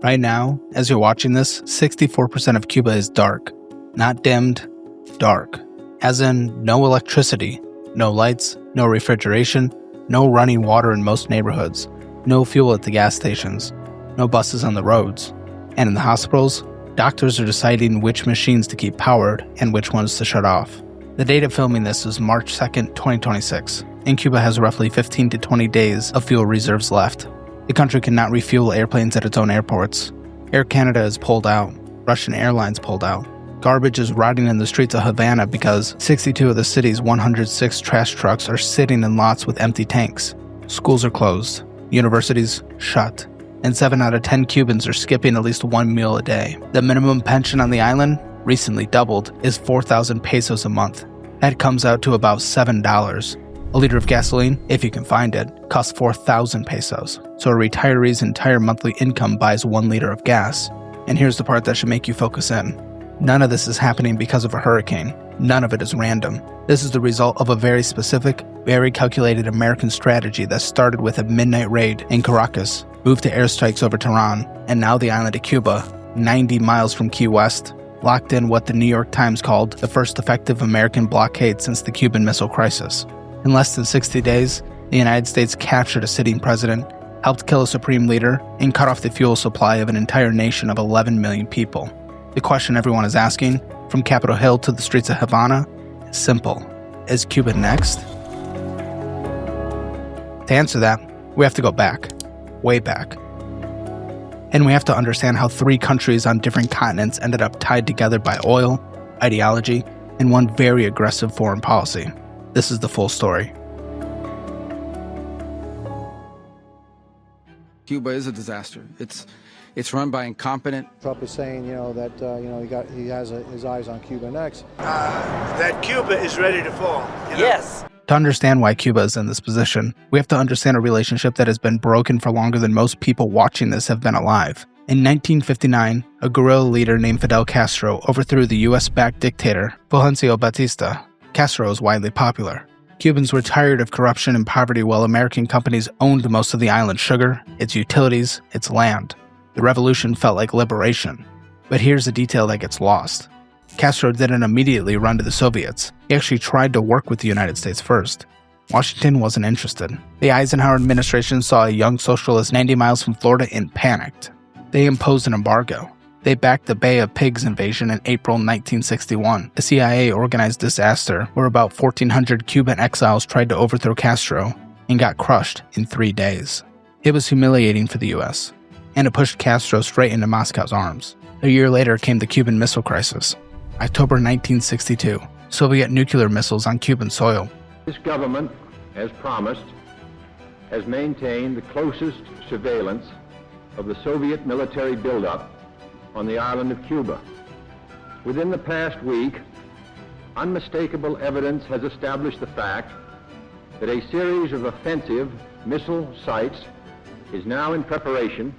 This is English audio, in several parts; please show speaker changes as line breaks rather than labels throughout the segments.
Right now, as you're watching this, 64% of Cuba is dark. Not dimmed, dark. As in, no electricity, no lights, no refrigeration, no running water in most neighborhoods, no fuel at the gas stations, no buses on the roads. And in the hospitals, doctors are deciding which machines to keep powered and which ones to shut off. The date of filming this is March 2nd, 2026, and Cuba has roughly 15 to 20 days of fuel reserves left. The country cannot refuel airplanes at its own airports. Air Canada is pulled out. Russian Airlines pulled out. Garbage is rotting in the streets of Havana because 62 of the city's 106 trash trucks are sitting in lots with empty tanks. Schools are closed. Universities shut. And 7 out of 10 Cubans are skipping at least one meal a day. The minimum pension on the island, recently doubled, is 4,000 pesos a month. That comes out to about $7. A liter of gasoline, if you can find it, costs 4,000 pesos. So a retiree's entire monthly income buys 1 liter of gas. And here's the part that should make you focus in. None of this is happening because of a hurricane. None of it is random. This is the result of a very specific, very calculated American strategy that started with a midnight raid in Caracas, moved to airstrikes over Tehran, and now the island of Cuba, 90 miles from Key West, locked in what the New York Times called the first effective American blockade since the Cuban Missile Crisis. In less than 60 days, the United States captured a sitting president, helped kill a supreme leader, and cut off the fuel supply of an entire nation of 11 million people. The question everyone is asking, from Capitol Hill to the streets of Havana, is simple. Is Cuba next? To answer that, we have to go back. Way back. And we have to understand how 3 countries on different continents ended up tied together by oil, ideology, and one very aggressive foreign policy. This is the full story.
Cuba is a disaster. It's run by incompetent.
Trump is saying, that he has his eyes on Cuba next.
That Cuba is ready to fall.
Yes.
To understand why Cuba is in this position, we have to understand a relationship that has been broken for longer than most people watching this have been alive. In 1959, a guerrilla leader named Fidel Castro overthrew the US-backed dictator Fulgencio Batista. Castro was widely popular. Cubans were tired of corruption and poverty while American companies owned most of the island's sugar, its utilities, its land. The revolution felt like liberation. But here's a detail that gets lost. Castro didn't immediately run to the Soviets. He actually tried to work with the United States first. Washington wasn't interested. The Eisenhower administration saw a young socialist 90 miles from Florida and panicked. They imposed an embargo. They backed the Bay of Pigs invasion in April 1961, a CIA-organized disaster where about 1,400 Cuban exiles tried to overthrow Castro and got crushed in 3 days. It was humiliating for the US, and it pushed Castro straight into Moscow's arms. A year later came the Cuban Missile Crisis. October 1962, Soviet nuclear missiles on Cuban soil.
This government, as promised, has maintained the closest surveillance of the Soviet military buildup on the island of Cuba. Within the past week, unmistakable evidence has established the fact that a series of offensive missile sites is now in preparation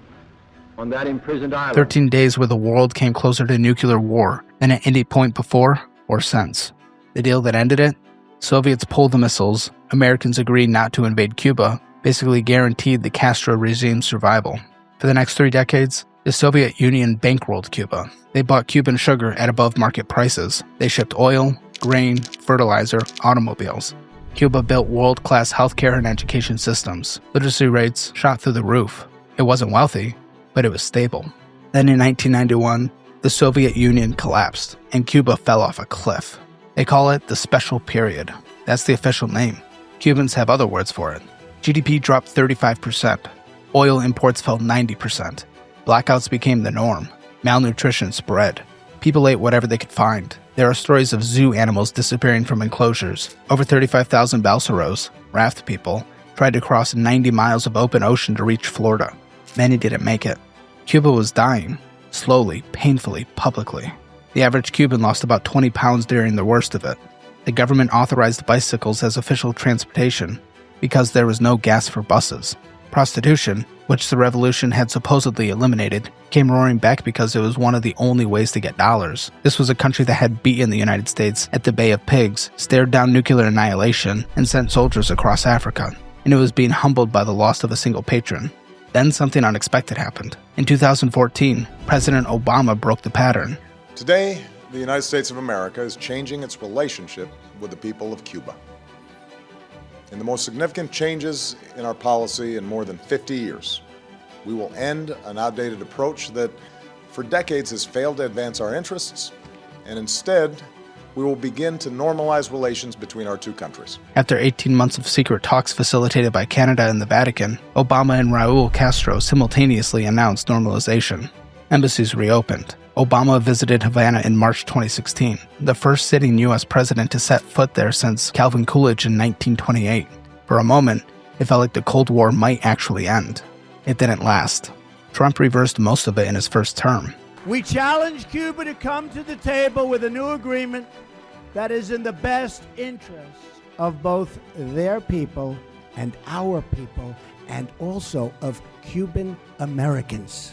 on that imprisoned island.
13 days where the world came closer to nuclear war than at any point before or since. The deal that ended it? Soviets pulled the missiles, Americans agreed not to invade Cuba, basically guaranteed the Castro regime's survival. For the next 3 decades, the Soviet Union bankrolled Cuba. They bought Cuban sugar at above market prices. They shipped oil, grain, fertilizer, automobiles. Cuba built world-class healthcare and education systems. Literacy rates shot through the roof. It wasn't wealthy, but it was stable. Then in 1991, the Soviet Union collapsed, and Cuba fell off a cliff. They call it the Special Period. That's the official name. Cubans have other words for it. GDP dropped 35%. Oil imports fell 90%. Blackouts became the norm. Malnutrition spread. People ate whatever they could find. There are stories of zoo animals disappearing from enclosures. Over 35,000 balseros, raft people, tried to cross 90 miles of open ocean to reach Florida. Many didn't make it. Cuba was dying. Slowly, painfully, publicly. The average Cuban lost about 20 pounds during the worst of it. The government authorized bicycles as official transportation because there was no gas for buses. Prostitution, which the revolution had supposedly eliminated, came roaring back because it was one of the only ways to get dollars. This was a country that had beaten the United States at the Bay of Pigs, stared down nuclear annihilation, and sent soldiers across Africa, and it was being humbled by the loss of a single patron. Then something unexpected happened. In 2014, President Obama broke the pattern.
Today, the United States of America is changing its relationship with the people of Cuba. In the most significant changes in our policy in more than 50 years, we will end an outdated approach that for decades has failed to advance our interests, and instead, we will begin to normalize relations between our two countries.
After 18 months of secret talks facilitated by Canada and the Vatican, Obama and Raul Castro simultaneously announced normalization. Embassies reopened. Obama visited Havana in March 2016, the first sitting U.S. president to set foot there since Calvin Coolidge in 1928. For a moment, it felt like the Cold War might actually end. It didn't last. Trump reversed most of it in his first term.
We challenge Cuba to come to the table with a new agreement that is in the best interests of both their people and our people, and also of Cuban Americans.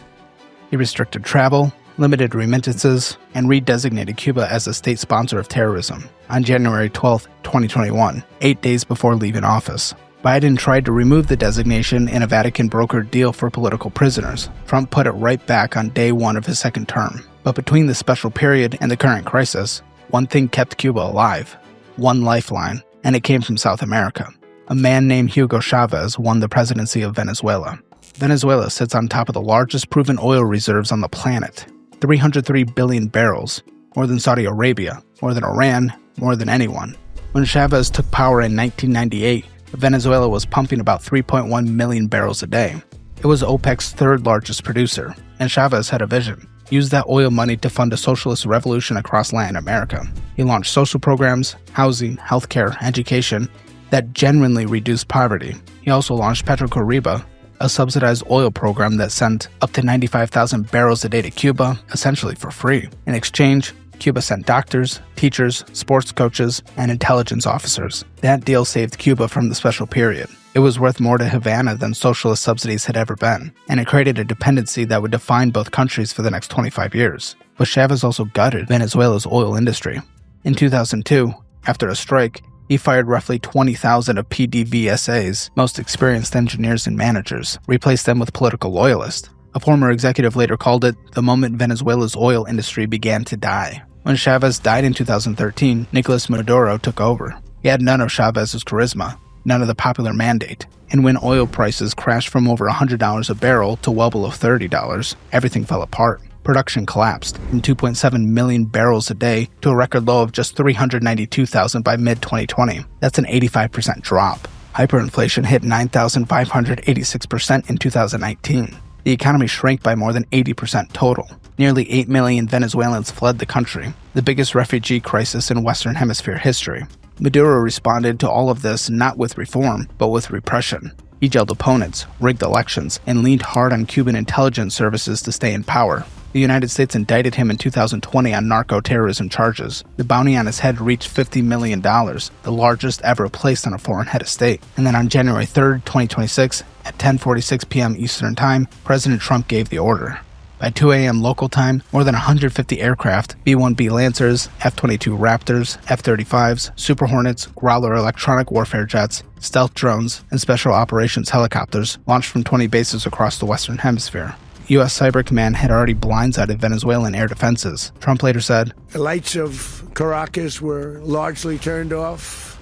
He restricted travel, limited remittances, and redesignated Cuba as a state sponsor of terrorism on January 12, 2021, 8 days before leaving office. Biden tried to remove the designation in a Vatican-brokered deal for political prisoners. Trump put it right back on day one of his second term. But between the special period and the current crisis, one thing kept Cuba alive. One lifeline, and it came from South America. A man named Hugo Chavez won the presidency of Venezuela. Venezuela sits on top of the largest proven oil reserves on the planet. 303 billion barrels, more than Saudi Arabia, more than Iran, more than anyone. When Chavez took power in 1998, Venezuela was pumping about 3.1 million barrels a day. It was OPEC's third largest producer, and Chavez had a vision. Use that oil money to fund a socialist revolution across Latin America. He launched social programs, housing, healthcare, education that genuinely reduced poverty. He also launched Petrocaribe, a subsidized oil program that sent up to 95,000 barrels a day to Cuba, essentially for free. In exchange, Cuba sent doctors, teachers, sports coaches, and intelligence officers. That deal saved Cuba from the special period. It was worth more to Havana than socialist subsidies had ever been, and it created a dependency that would define both countries for the next 25 years. But Chavez also gutted Venezuela's oil industry. In 2002, after a strike, he fired roughly 20,000 of PDVSA's most experienced engineers and managers, replaced them with political loyalists. A former executive later called it the moment Venezuela's oil industry began to die. When Chavez died in 2013, Nicolas Maduro took over. He had none of Chavez's charisma, none of the popular mandate, and when oil prices crashed from over $100 a barrel to well below $30, everything fell apart. Production collapsed from 2.7 million barrels a day to a record low of just 392,000 by mid-2020. That's an 85% drop. Hyperinflation hit 9,586% in 2019. The economy shrank by more than 80% total. Nearly 8 million Venezuelans fled the country, the biggest refugee crisis in Western Hemisphere history. Maduro responded to all of this not with reform, but with repression. He jailed opponents, rigged elections, and leaned hard on Cuban intelligence services to stay in power. The United States indicted him in 2020 on narco-terrorism charges. The bounty on his head reached $50 million, the largest ever placed on a foreign head of state. And then on January 3rd, 2026, at 10:46 p.m. Eastern Time, President Trump gave the order. By 2 a.m. local time, more than 150 aircraft, B-1B Lancers, F-22 Raptors, F-35s, Super Hornets, Growler electronic warfare jets, stealth drones, and special operations helicopters launched from 20 bases across the Western Hemisphere. U.S. Cyber Command had already blindsided Venezuelan air defenses. Trump later said,
The lights of Caracas were largely turned off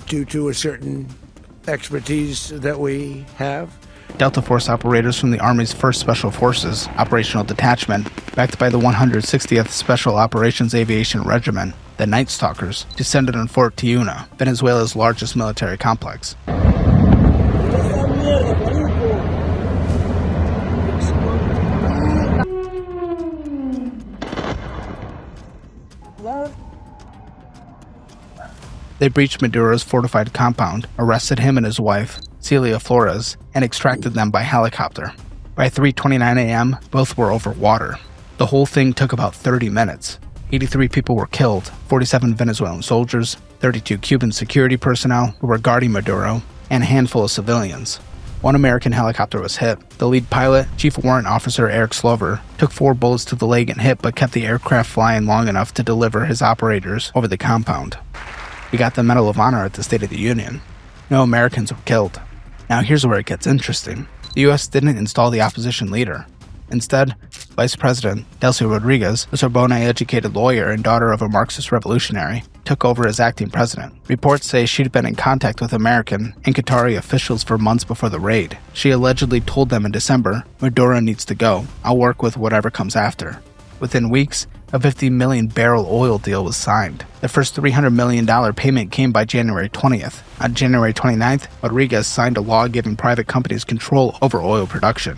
due to a certain expertise that we have.
Delta Force operators from the Army's 1st Special Forces Operational Detachment, backed by the 160th Special Operations Aviation Regiment, the Night Stalkers, descended on Fort Tiuna, Venezuela's largest military complex. They breached Maduro's fortified compound, arrested him and his wife, Celia Flores, and extracted them by helicopter. By 3:29 a.m., both were over water. The whole thing took about 30 minutes. 83 people were killed, 47 Venezuelan soldiers, 32 Cuban security personnel who were guarding Maduro, and a handful of civilians. One American helicopter was hit. The lead pilot, Chief Warrant Officer Eric Slover, took 4 bullets to the leg and hip but kept the aircraft flying long enough to deliver his operators over the compound. He got the Medal of Honor at the State of the Union. No Americans were killed. Now here's where it gets interesting. the U.S. didn't install the opposition leader. Instead, Vice President Delcy Rodriguez, a Sorbonne-educated lawyer and daughter of a Marxist revolutionary, took over as acting president. Reports say she'd been in contact with American and Qatari officials for months before the raid. She allegedly told them in December, "Maduro needs to go. I'll work with whatever comes after." Within weeks, a 50 million barrel oil deal was signed. The first $300 million payment came by January 20th. On January 29th, Rodriguez signed a law giving private companies control over oil production.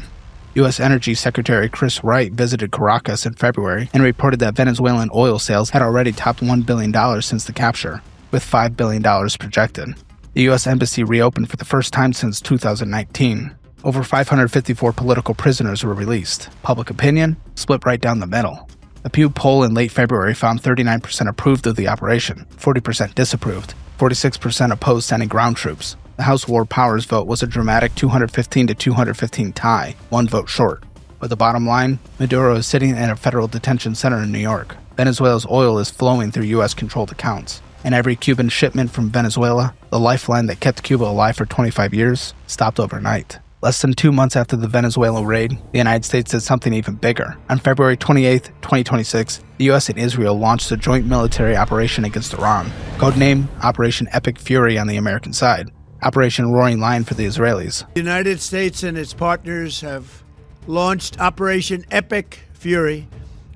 U.S. Energy Secretary Chris Wright visited Caracas in February and reported that Venezuelan oil sales had already topped $1 billion since the capture, with $5 billion projected. The U.S. Embassy reopened for the first time since 2019. Over 554 political prisoners were released. Public opinion split right down the middle. A Pew poll in late February found 39% approved of the operation, 40% disapproved, 46% opposed sending ground troops. The House War Powers vote was a dramatic 215 to 215 tie, one vote short. But the bottom line, Maduro is sitting in a federal detention center in New York. Venezuela's oil is flowing through U.S.-controlled accounts. And every Cuban shipment from Venezuela, the lifeline that kept Cuba alive for 25 years, stopped overnight. Less than 2 months after the Venezuela raid, the United States did something even bigger. On February 28, 2026, the U.S. and Israel launched a joint military operation against Iran, codenamed Operation Epic Fury on the American side, Operation Roaring Lion for the Israelis.
The United States and its partners have launched Operation Epic Fury,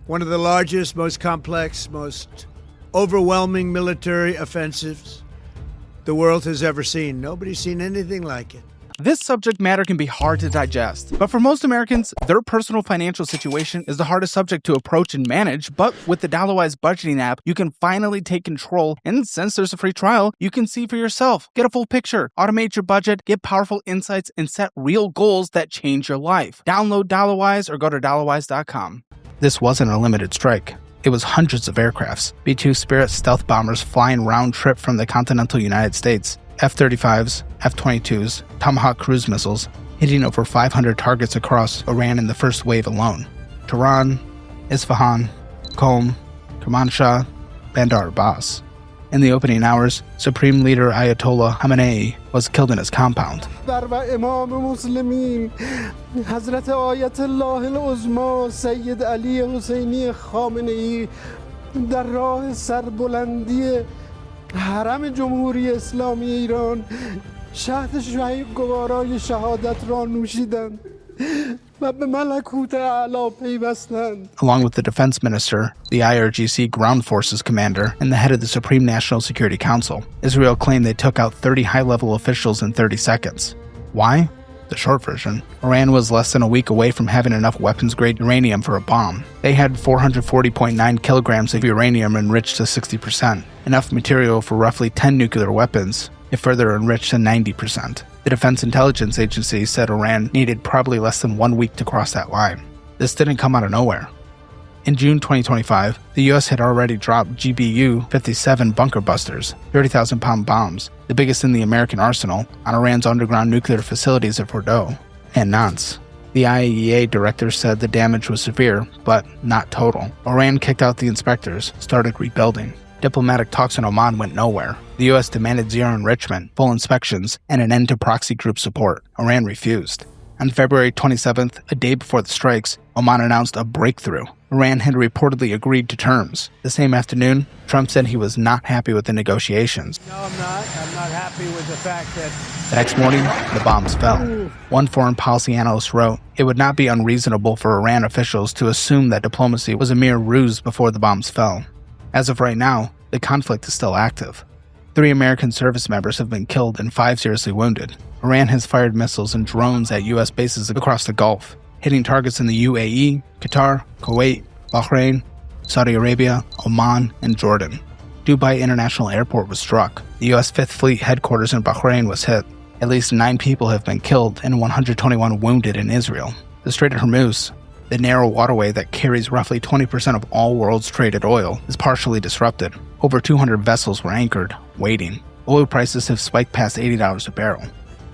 one of the largest, most complex, most overwhelming military offensives the world has ever seen. Nobody's seen anything like it.
This subject matter can be hard to digest, but for most Americans, their personal financial situation is the hardest subject to approach and manage. But with the DollarWise budgeting app, you can finally take control, and since there's a free trial, you can see for yourself, get a full picture, automate your budget, get powerful insights, and set real goals that change your life. Download DollarWise or go to dollarwise.com. This wasn't a limited strike. It was hundreds of aircrafts, B-2 Spirit stealth bombers flying round trip from the continental United States, F-35s, F-22s, Tomahawk cruise missiles, hitting over 500 targets across Iran in the first wave alone. Tehran, Isfahan, Qom, Kermanshah, Bandar Abbas. In the opening hours, Supreme Leader Ayatollah Khamenei was killed in his compound.
حضرت آیت الله العظما سید علی حسینی خامنه‌ای در راه سربلندی حرم جمهوری اسلامی ایران شهد شهید گوارای شهادت را نوشیدند و به ملکوت اعلی پیوستند.
Along with the defense minister, the IRGC ground forces commander, and the head of the Supreme National Security Council, Israel claimed they took out 30 high-level officials in 30 seconds. Why? The short version, Iran was less than a week away from having enough weapons-grade uranium for a bomb. They had 440.9 kilograms of uranium enriched to 60%, enough material for roughly 10 nuclear weapons, if further enriched to 90%. The Defense Intelligence Agency said Iran needed probably less than 1 week to cross that line. This didn't come out of nowhere. In June 2025, the U.S. had already dropped GBU-57 bunker busters, 30,000-pound bombs, the biggest in the American arsenal, on Iran's underground nuclear facilities at Fordow and Nantes. The IAEA director said the damage was severe, but not total. Iran kicked out the inspectors, started rebuilding. Diplomatic talks in Oman went nowhere. The U.S. demanded zero enrichment, full inspections, and an end to proxy group support. Iran refused. On February 27th, a day before the strikes, Oman announced a breakthrough. Iran had reportedly agreed to terms. The same afternoon, Trump said he was not happy with the negotiations.
No, I'm not. I'm not happy with the fact that...
The next morning, the bombs fell. One foreign policy analyst wrote, "It would not be unreasonable for Iran officials to assume that diplomacy was a mere ruse before the bombs fell." As of right now, the conflict is still active. 3 American service members have been killed and 5 seriously wounded. Iran has fired missiles and drones at U.S. bases across the Gulf, hitting targets in the UAE, Qatar, Kuwait, Bahrain, Saudi Arabia, Oman, and Jordan. Dubai International Airport was struck. The U.S. 5th Fleet headquarters in Bahrain was hit. At least 9 people have been killed and 121 wounded in Israel. The Strait of Hormuz, the narrow waterway that carries roughly 20% of all world's traded oil, is partially disrupted. Over 200 vessels were anchored, waiting. Oil prices have spiked past $80 a barrel.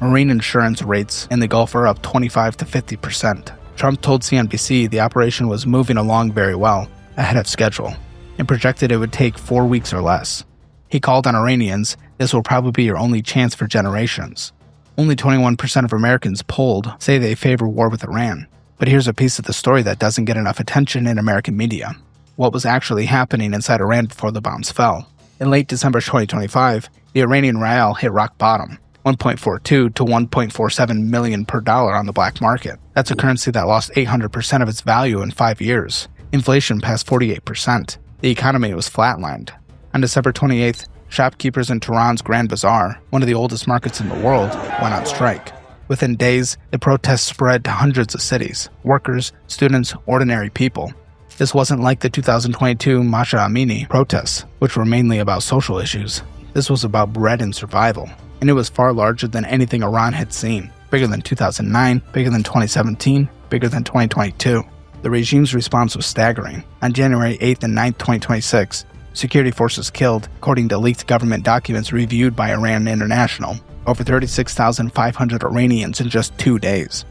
Marine insurance rates in the Gulf are up 25 to 50%. Trump told CNBC the operation was moving along very well, ahead of schedule, and projected it would take 4 weeks or less. He called on Iranians, "This will probably be your only chance for generations." Only 21% of Americans polled say they favor war with Iran. But here's a piece of the story that doesn't get enough attention in American media. What was actually happening inside Iran before the bombs fell. In late December 2025, the Iranian rial hit rock bottom, 1.42 to 1.47 million per dollar on the black market. That's a currency that lost 800% of its value in 5 years. Inflation passed 48%. The economy was flatlined. On December 28th, shopkeepers in Tehran's Grand Bazaar, one of the oldest markets in the world, went on strike. Within days, the protests spread to hundreds of cities, workers, students, ordinary people. This wasn't like the 2022 Masha Amini protests, which were mainly about social issues. This was about bread and survival, and it was far larger than anything Iran had seen. Bigger than 2009, bigger than 2017, bigger than 2022. The regime's response was staggering. On January 8th and 9th, 2026, security forces killed, according to leaked government documents reviewed by Iran International, over 36,500 Iranians in just 2 days.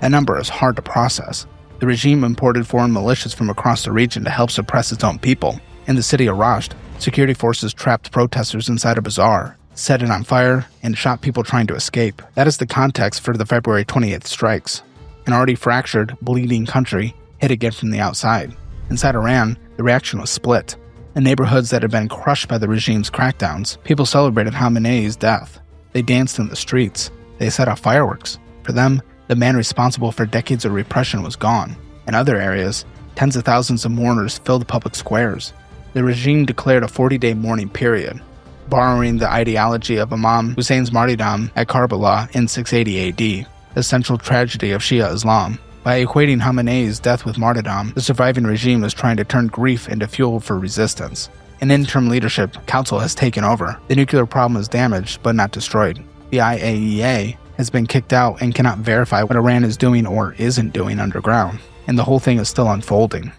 That number is hard to process. The regime imported foreign militias from across the region to help suppress its own people. In the city of Rasht, security forces trapped protesters inside a bazaar, set it on fire, and shot people trying to escape. That is the context for the February 28th strikes. An already fractured, bleeding country hit again from the outside. Inside Iran, the reaction was split. In neighborhoods that had been crushed by the regime's crackdowns, people celebrated Khamenei's death. They danced in the streets. They set off fireworks. For them, the man responsible for decades of repression was gone. In other areas, tens of thousands of mourners filled public squares. The regime declared a 40-day mourning period, borrowing the ideology of Imam Hussein's martyrdom at Karbala in 680 AD, the central tragedy of Shia Islam. By equating Khamenei's death with martyrdom, the surviving regime is trying to turn grief into fuel for resistance. An interim leadership council has taken over. The nuclear problem is damaged, but not destroyed. The IAEA has been kicked out and cannot verify what Iran is doing or isn't doing underground, and the whole thing is still unfolding.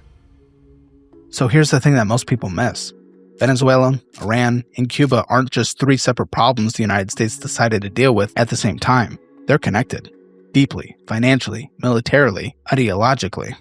So here's the thing that most people miss. Venezuela, Iran, and Cuba aren't just three separate problems the United States decided to deal with at the same time. They're connected. Deeply, financially, militarily, ideologically.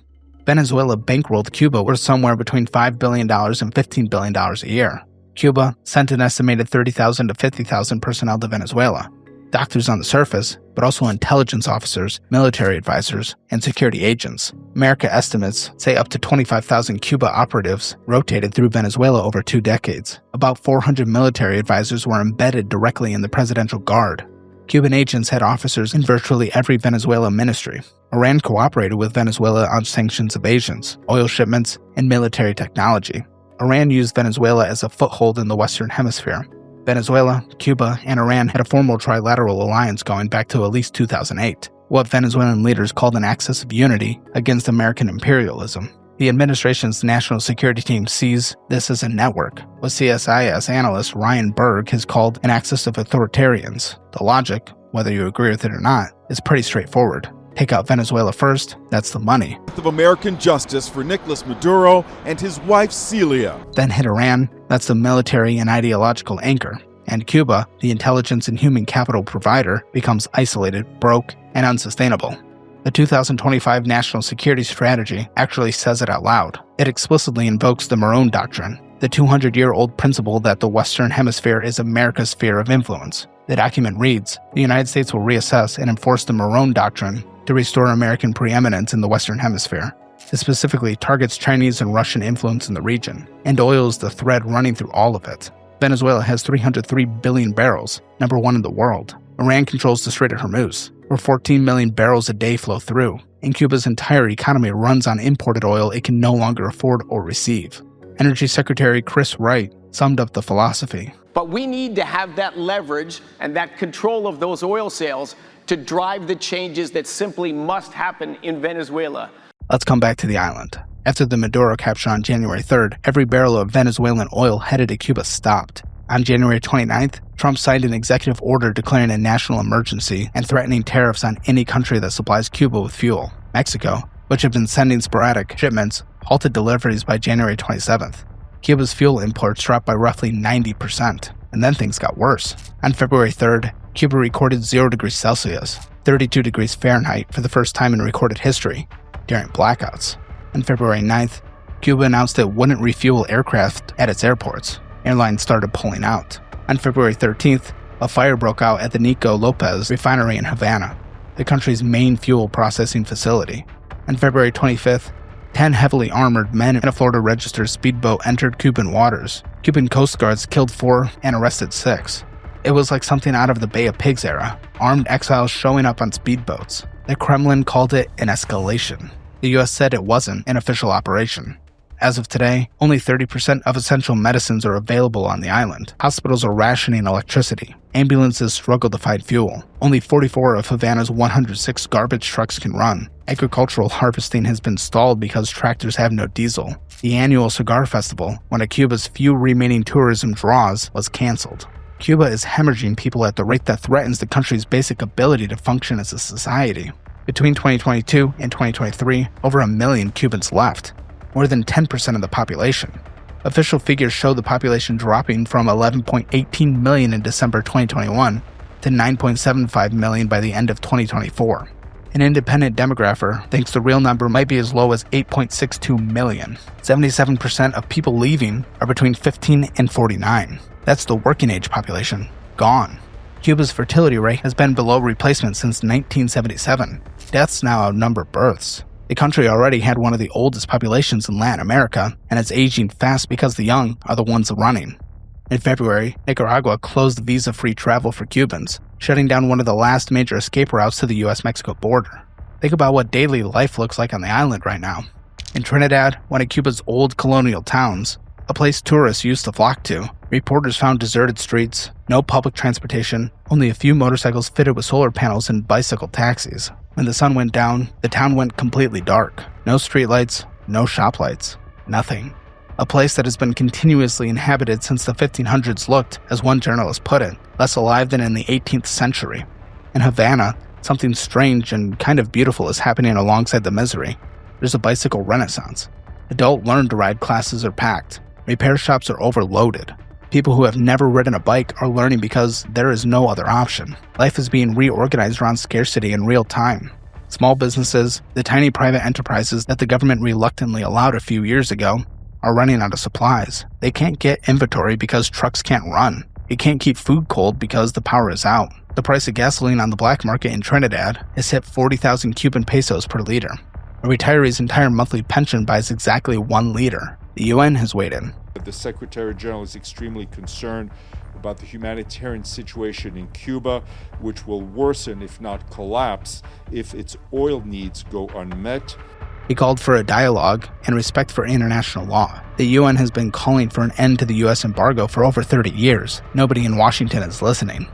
Venezuela bankrolled Cuba worth somewhere between $5 billion and $15 billion a year. Cuba sent an estimated 30,000 to 50,000 personnel to Venezuela. Doctors on the surface, but also intelligence officers, military advisors, and security agents. America estimates say up to 25,000 Cuba operatives rotated through Venezuela over 2 decades. About 400 military advisors were embedded directly in the presidential guard. Cuban agents had officers in virtually every Venezuela ministry. Iran cooperated with Venezuela on sanctions evasions, oil shipments, and military technology. Iran used Venezuela as a foothold in the Western Hemisphere. Venezuela, Cuba, and Iran had a formal trilateral alliance going back to at least 2008, what Venezuelan leaders called an axis of unity against American imperialism. The administration's national security team sees this as a network, what CSIS analyst Ryan Berg has called an axis of authoritarians. The logic, whether you agree with it or not, is pretty straightforward. Take out Venezuela first, that's the money.
Of American justice for Nicolas Maduro and his wife Celia.
Then hit Iran, that's the military and ideological anchor. And Cuba, the intelligence and human capital provider, becomes isolated, broke, and unsustainable. The 2025 National Security Strategy actually says it out loud. It explicitly invokes the Monroe Doctrine, the 200-year-old principle that the Western Hemisphere is America's sphere of influence. The document reads, the United States will reassess and enforce the Monroe Doctrine to restore American preeminence in the Western Hemisphere. It specifically targets Chinese and Russian influence in the region, and oil is the thread running through all of it. Venezuela has 303 billion barrels, number 1 in the world. Iran controls the Strait of Hormuz, where 14 million barrels a day flow through, and Cuba's entire economy runs on imported oil it can no longer afford or receive. Energy Secretary Chris Wright summed up the philosophy.
But we need to have that leverage and that control of those oil sales to drive the changes that simply must happen in Venezuela.
Let's come back to the island. After the Maduro capture on January 3rd, every barrel of Venezuelan oil headed to Cuba stopped. On January 29th, Trump signed an executive order declaring a national emergency and threatening tariffs on any country that supplies Cuba with fuel. Mexico, which had been sending sporadic shipments, halted deliveries by January 27th. Cuba's fuel imports dropped by roughly 90%, and then things got worse. On February 3rd, Cuba recorded 0 degrees Celsius, 32 degrees Fahrenheit for the first time in recorded history, during blackouts. On February 9th, Cuba announced it wouldn't refuel aircraft at its airports. Airlines started pulling out. On February 13th, a fire broke out at the Nico Lopez refinery in Havana, the country's main fuel processing facility. On February 25th, 10 heavily armored men in a Florida-registered speedboat entered Cuban waters. Cuban Coast Guards killed 4 and arrested 6. It was like something out of the Bay of Pigs era, armed exiles showing up on speedboats. The Kremlin called it an escalation. The US said it wasn't an official operation. As of today, only 30% of essential medicines are available on the island. Hospitals are rationing electricity. Ambulances struggle to find fuel. Only 44 of Havana's 106 garbage trucks can run. Agricultural harvesting has been stalled because tractors have no diesel. The annual cigar festival, one of Cuba's few remaining tourism draws, was canceled. Cuba is hemorrhaging people at the rate that threatens the country's basic ability to function as a society. Between 2022 and 2023, over 1 million Cubans left, more than 10% of the population. Official figures show the population dropping from 11.18 million in December 2021 to 9.75 million by the end of 2024. An independent demographer thinks the real number might be as low as 8.62 million. 77% of people leaving are between 15 and 49. That's the working age population, gone. Cuba's fertility rate has been below replacement since 1977. Deaths now outnumber births. The country already had one of the oldest populations in Latin America, and it's aging fast because the young are the ones running. In February, Nicaragua closed visa-free travel for Cubans, shutting down one of the last major escape routes to the US-Mexico border. Think about what daily life looks like on the island right now. In Trinidad, one of Cuba's old colonial towns, a place tourists used to flock to, reporters found deserted streets, no public transportation, only a few motorcycles fitted with solar panels and bicycle taxis. When the sun went down, the town went completely dark. No streetlights, no shop lights, nothing. A place that has been continuously inhabited since the 1500s looked, as one journalist put it, less alive than in the 18th century. In Havana, something strange and kind of beautiful is happening alongside the misery. There's a bicycle renaissance. Adult learn-to-ride classes are packed. Repair shops are overloaded. People who have never ridden a bike are learning because there is no other option. Life is being reorganized around scarcity in real time. Small businesses, the tiny private enterprises that the government reluctantly allowed a few years ago, are running out of supplies. They can't get inventory because trucks can't run. They can't keep food cold because the power is out. The price of gasoline on the black market in Trinidad has hit 40,000 Cuban pesos per liter. A retiree's entire monthly pension buys exactly 1 liter. The UN has weighed in.
The Secretary General is extremely concerned about the humanitarian situation in Cuba, which will worsen, if not collapse, if its oil needs go unmet.
He called for a dialogue and respect for international law. The UN has been calling for an end to the US embargo for over 30 years. Nobody in Washington is listening.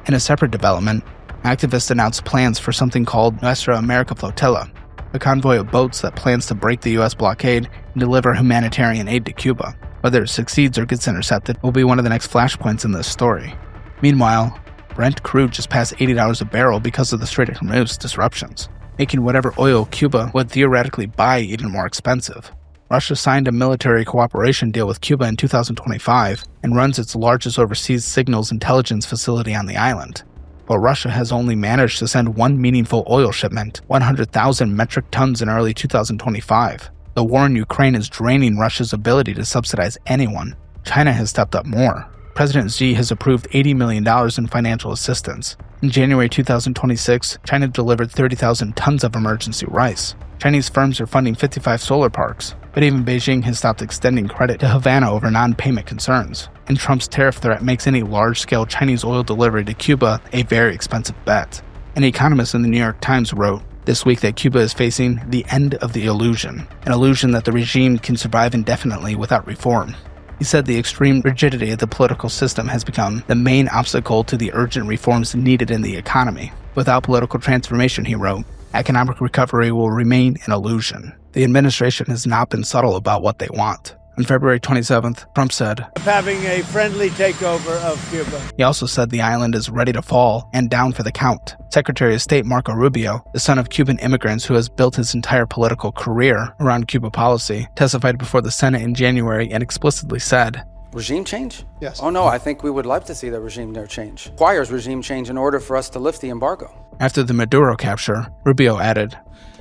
In a separate development, activists announced plans for something called Nuestra America Flotilla, a convoy of boats that plans to break the US blockade and deliver humanitarian aid to Cuba. Whether it succeeds or gets intercepted will be one of the next flashpoints in this story. Meanwhile, Brent crude just passed $80 a barrel because of the Strait of Hormuz disruptions, making whatever oil Cuba would theoretically buy even more expensive. Russia signed a military cooperation deal with Cuba in 2025 and runs its largest overseas signals intelligence facility on the island. But Russia has only managed to send one meaningful oil shipment, 100,000 metric tons in early 2025. The war in Ukraine is draining Russia's ability to subsidize anyone. China has stepped up more. President Xi has approved $80 million in financial assistance. In January 2026, China delivered 30,000 tons of emergency rice. Chinese firms are funding 55 solar parks, but even Beijing has stopped extending credit to Havana over non-payment concerns. And Trump's tariff threat makes any large-scale Chinese oil delivery to Cuba a very expensive bet. An economist in the New York Times wrote this week that Cuba is facing the end of the illusion, an illusion that the regime can survive indefinitely without reform. He said the extreme rigidity of the political system has become the main obstacle to the urgent reforms needed in the economy. Without political transformation, he wrote, economic recovery will remain an illusion. The administration has not been subtle about what they want. On February 27th, Trump said,
having a friendly takeover of Cuba.
He also said the island is ready to fall and down for the count. Secretary of State Marco Rubio, the son of Cuban immigrants who has built his entire political career around Cuba policy, testified before the Senate in January and explicitly said,
regime change?
Yes.
Oh no, I think we would love to see that regime change. Requires regime change in order for us to lift the embargo.
After the Maduro capture, Rubio added,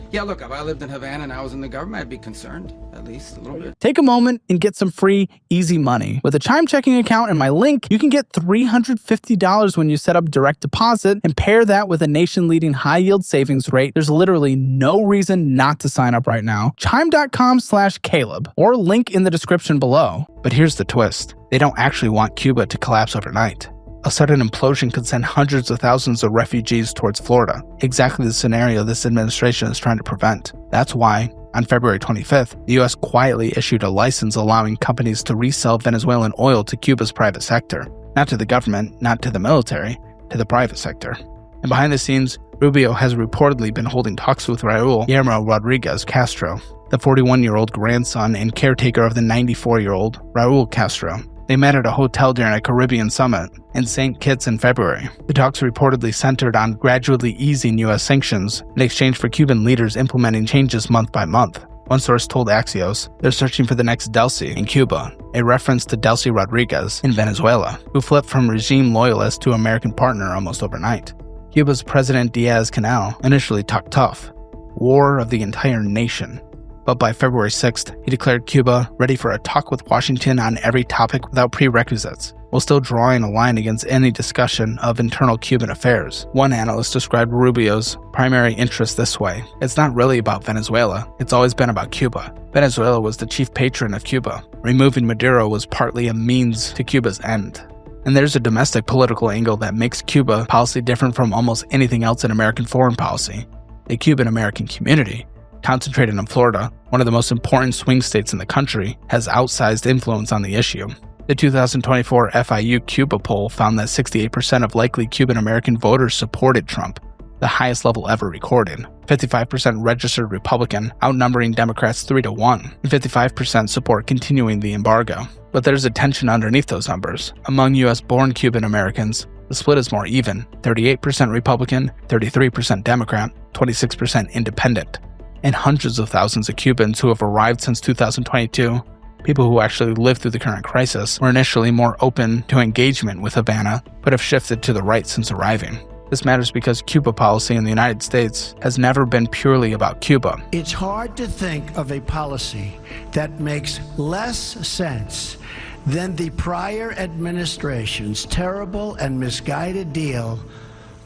Yeah, look, if I lived in Havana and I was in the government, I'd be concerned, at least a little bit.
Take a moment and get some free, easy money. With a Chime checking account and my link, you can get $350 when you set up direct deposit and pair that with a nation-leading high-yield savings rate. There's literally no reason not to sign up right now. Chime.com/Caleb or link in the description below. But here's the twist. They don't actually want Cuba to collapse overnight. A sudden implosion could send hundreds of thousands of refugees towards Florida, exactly the scenario this administration is trying to prevent. That's why, on February 25th, the U.S. quietly issued a license allowing companies to resell Venezuelan oil to Cuba's private sector. Not to the government, not to the military, to the private sector. And behind the scenes, Rubio has reportedly been holding talks with Raul Guillermo Rodriguez Castro, the 41-year-old grandson and caretaker of the 94-year-old Raul Castro. They met at a hotel during a Caribbean summit in St. Kitts in February. The talks reportedly centered on gradually easing U.S. sanctions in exchange for Cuban leaders implementing changes month by month. One source told Axios they're searching for the next Delcy in Cuba, a reference to Delcy Rodriguez in Venezuela, who flipped from regime loyalist to American partner almost overnight. Cuba's President Diaz-Canel initially talked tough, war of the entire nation. But by February 6th, he declared Cuba ready for a talk with Washington on every topic without prerequisites, while still drawing a line against any discussion of internal Cuban affairs. One analyst described Rubio's primary interest this way: it's not really about Venezuela, it's always been about Cuba. Venezuela was the chief patron of Cuba. Removing Maduro was partly a means to Cuba's end. And there's a domestic political angle that makes Cuba policy different from almost anything else in American foreign policy. The Cuban-American community, concentrated in Florida, one of the most important swing states in the country, has outsized influence on the issue. The 2024 FIU Cuba poll found that 68% of likely Cuban-American voters supported Trump, the highest level ever recorded. 55% registered Republican, outnumbering Democrats 3-1, and 55% support continuing the embargo. But there's a tension underneath those numbers. Among US-born Cuban Americans, the split is more even: 38% Republican, 33% Democrat, 26% Independent. And hundreds of thousands of Cubans who have arrived since 2022, people who actually lived through the current crisis, were initially more open to engagement with Havana, but have shifted to the right since arriving. This matters because Cuba policy in the United States has never been purely about Cuba.
It's hard to think of a policy that makes less sense than the prior administration's terrible and misguided deal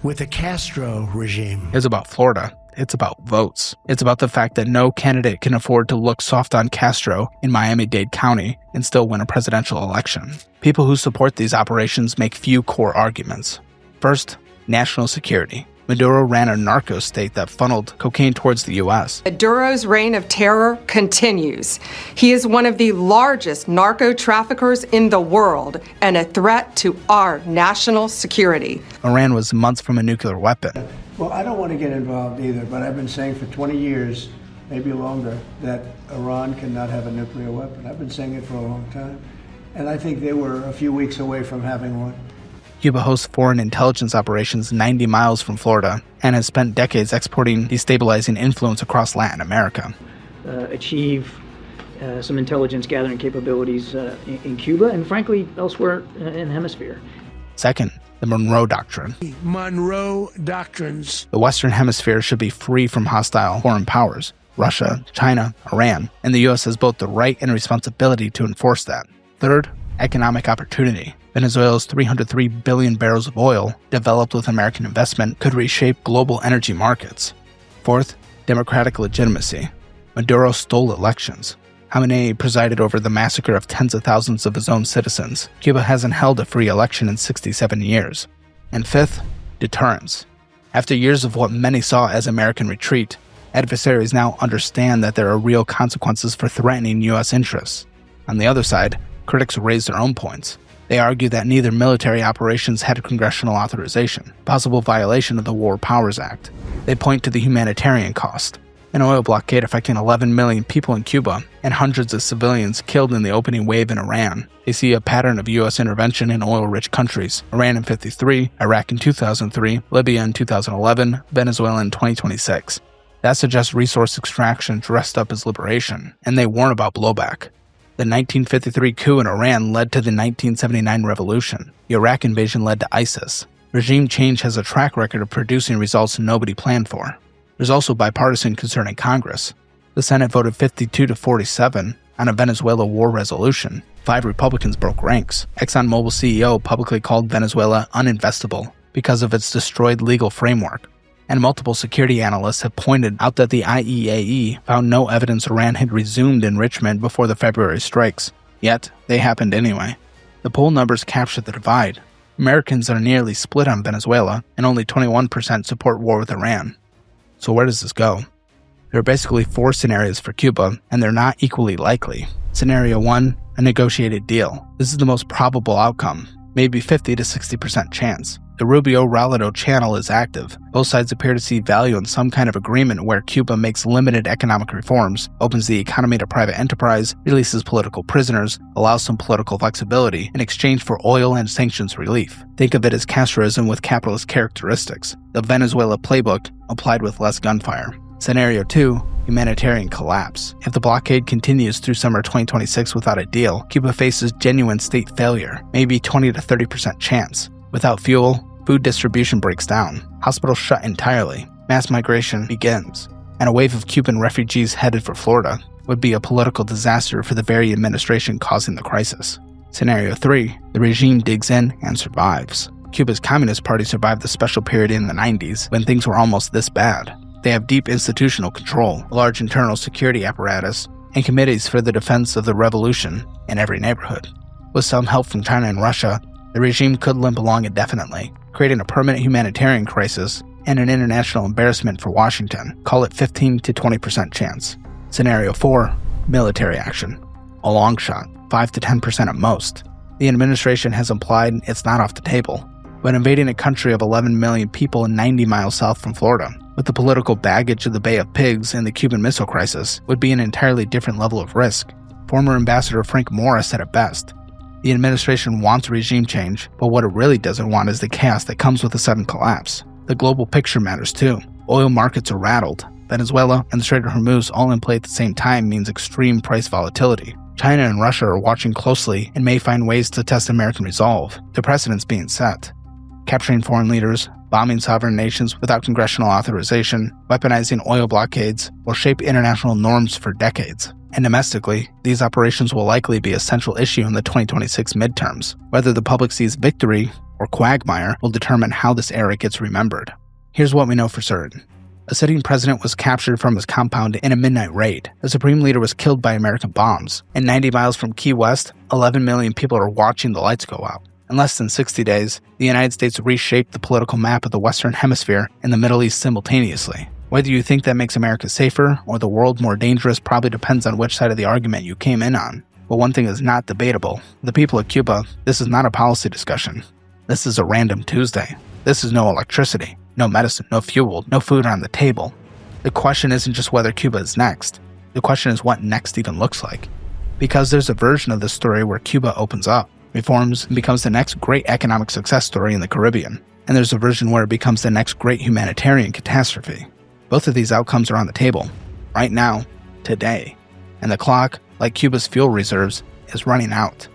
with the Castro regime.
It's about Florida. It's about votes. It's about the fact that no candidate can afford to look soft on Castro in Miami-Dade County and still win a presidential election. People who support these operations make few core arguments. First, national security. Maduro ran a narco state that funneled cocaine towards the U.S.
Maduro's reign of terror continues. He is one of the largest narco traffickers in the world and a threat to our national security.
Iran was months from a nuclear weapon.
Well, I don't want to get involved either, but I've been saying for 20 years, maybe longer, that Iran cannot have a nuclear weapon. I've been saying it for a long time. And I think they were a few weeks away from having one.
Cuba hosts foreign intelligence operations 90 miles from Florida and has spent decades exporting destabilizing influence across Latin America.
Achieve some intelligence gathering capabilities in Cuba and, frankly, elsewhere in the hemisphere.
Second, the Monroe Doctrine.
Monroe Doctrines.
The Western Hemisphere should be free from hostile foreign powers, Russia, China, Iran, and the U.S. has both the right and responsibility to enforce that. Third, economic opportunity. Venezuela's 303 billion barrels of oil, developed with American investment, could reshape global energy markets. Fourth, democratic legitimacy. Maduro stole elections. Khamenei presided over the massacre of tens of thousands of his own citizens. Cuba hasn't held a free election in 67 years. And fifth, deterrence. After years of what many saw as American retreat, adversaries now understand that there are real consequences for threatening U.S. interests. On the other side, critics raise their own points. They argue that neither military operations had congressional authorization, possible violation of the War Powers Act. They point to the humanitarian cost. An oil blockade affecting 11 million people in Cuba and hundreds of civilians killed in the opening wave in Iran. They see a pattern of U.S. intervention in oil-rich countries: Iran in 1953, Iraq in 2003, Libya in 2011, Venezuela in 2026. That suggests resource extraction dressed up as liberation, and they warn about blowback. The 1953 coup in Iran led to the 1979 revolution. The Iraq invasion led to ISIS. Regime change has a track record of producing results nobody planned for. There's also bipartisan concern in Congress. The Senate voted 52-47 on a Venezuela war resolution. 5 Republicans broke ranks. ExxonMobil CEO publicly called Venezuela uninvestable because of its destroyed legal framework. And multiple security analysts have pointed out that the IEAE found no evidence Iran had resumed enrichment before the February strikes. Yet, they happened anyway. The poll numbers capture the divide. Americans are nearly split on Venezuela, and only 21% support war with Iran. So where does this go? There are basically 4 scenarios for Cuba, and they're not equally likely. Scenario 1, a negotiated deal. This is the most probable outcome, maybe 50 to 60% chance. The Rubio-Ralado channel is active. Both sides appear to see value in some kind of agreement where Cuba makes limited economic reforms, opens the economy to private enterprise, releases political prisoners, allows some political flexibility in exchange for oil and sanctions relief. Think of it as Castroism with capitalist characteristics, the Venezuela playbook applied with less gunfire. Scenario 2, humanitarian collapse. If the blockade continues through summer 2026 without a deal, Cuba faces genuine state failure, maybe 20 to 30% chance. Without fuel, food distribution breaks down, hospitals shut entirely, mass migration begins, and a wave of Cuban refugees headed for Florida would be a political disaster for the very administration causing the crisis. Scenario 3, the regime digs in and survives. Cuba's Communist Party survived the special period in the 90s when things were almost this bad. They have deep institutional control, a large internal security apparatus, and committees for the defense of the revolution in every neighborhood. With some help from China and Russia, the regime could limp along indefinitely, creating a permanent humanitarian crisis and an international embarrassment for Washington. Call it 15 to 20% chance. Scenario 4, military action. A long shot, 5 to 10% at most. The administration has implied it's not off the table, but invading a country of 11 million people 90 miles south from Florida, with the political baggage of the Bay of Pigs and the Cuban Missile Crisis, would be an entirely different level of risk. Former Ambassador Frank Morris said it best. The administration wants regime change, but what it really doesn't want is the chaos that comes with a sudden collapse. The global picture matters too. Oil markets are rattled. Venezuela and the Strait of Hormuz all in play at the same time means extreme price volatility. China and Russia are watching closely and may find ways to test American resolve. The precedent's being set. Capturing foreign leaders, bombing sovereign nations without congressional authorization, weaponizing oil blockades will shape international norms for decades. And domestically, these operations will likely be a central issue in the 2026 midterms. Whether the public sees victory or quagmire will determine how this era gets remembered. Here's what we know for certain. A sitting president was captured from his compound in a midnight raid. The supreme leader was killed by American bombs. And 90 miles from Key West, 11 million people are watching the lights go out. In less than 60 days, the United States reshaped the political map of the Western Hemisphere and the Middle East simultaneously. Whether you think that makes America safer or the world more dangerous probably depends on which side of the argument you came in on. But one thing is not debatable. The people of Cuba, this is not a policy discussion. This is a random Tuesday. This is no electricity, no medicine, no fuel, no food on the table. The question isn't just whether Cuba is next. The question is what next even looks like. Because there's a version of this story where Cuba opens up, reforms, and becomes the next great economic success story in the Caribbean. And there's a version where it becomes the next great humanitarian catastrophe. Both of these outcomes are on the table, right now, today. And the clock, like Cuba's fuel reserves, is running out.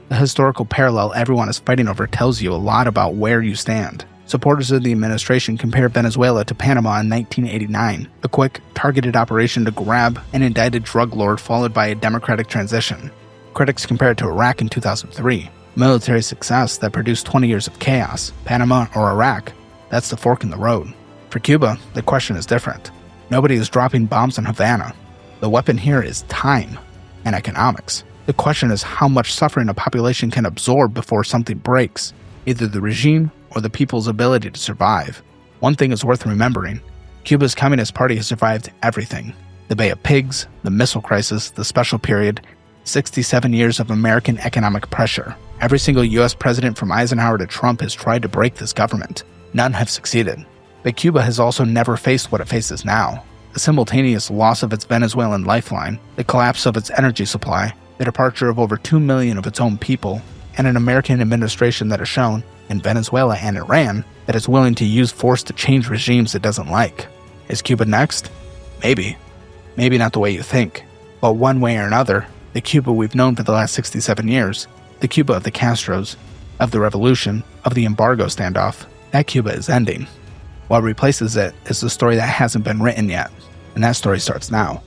The historical parallel everyone is fighting over tells you a lot about where you stand. Supporters of the administration compare Venezuela to Panama in 1989, a quick, targeted operation to grab an indicted drug lord followed by a democratic transition. Critics compare it to Iraq in 2003, military success that produced 20 years of chaos. Panama or Iraq, that's the fork in the road. For Cuba, the question is different. Nobody is dropping bombs in Havana. The weapon here is time and economics. The question is how much suffering a population can absorb before something breaks, either the regime or the people's ability to survive. One thing is worth remembering. Cuba's Communist Party has survived everything. The Bay of Pigs, the missile crisis, the special period, 67 years of American economic pressure. Every single US president from Eisenhower to Trump has tried to break this government. None have succeeded. But Cuba has also never faced what it faces now. The simultaneous loss of its Venezuelan lifeline, the collapse of its energy supply, the departure of over 2 million of its own people, and an American administration that has shown, in Venezuela and Iran, that it's willing to use force to change regimes it doesn't like. Is Cuba next? Maybe. Maybe not the way you think. But one way or another, the Cuba we've known for the last 67 years, the Cuba of the Castros, of the revolution, of the embargo standoff, that Cuba is ending. What replaces it is the story that hasn't been written yet, and that story starts now.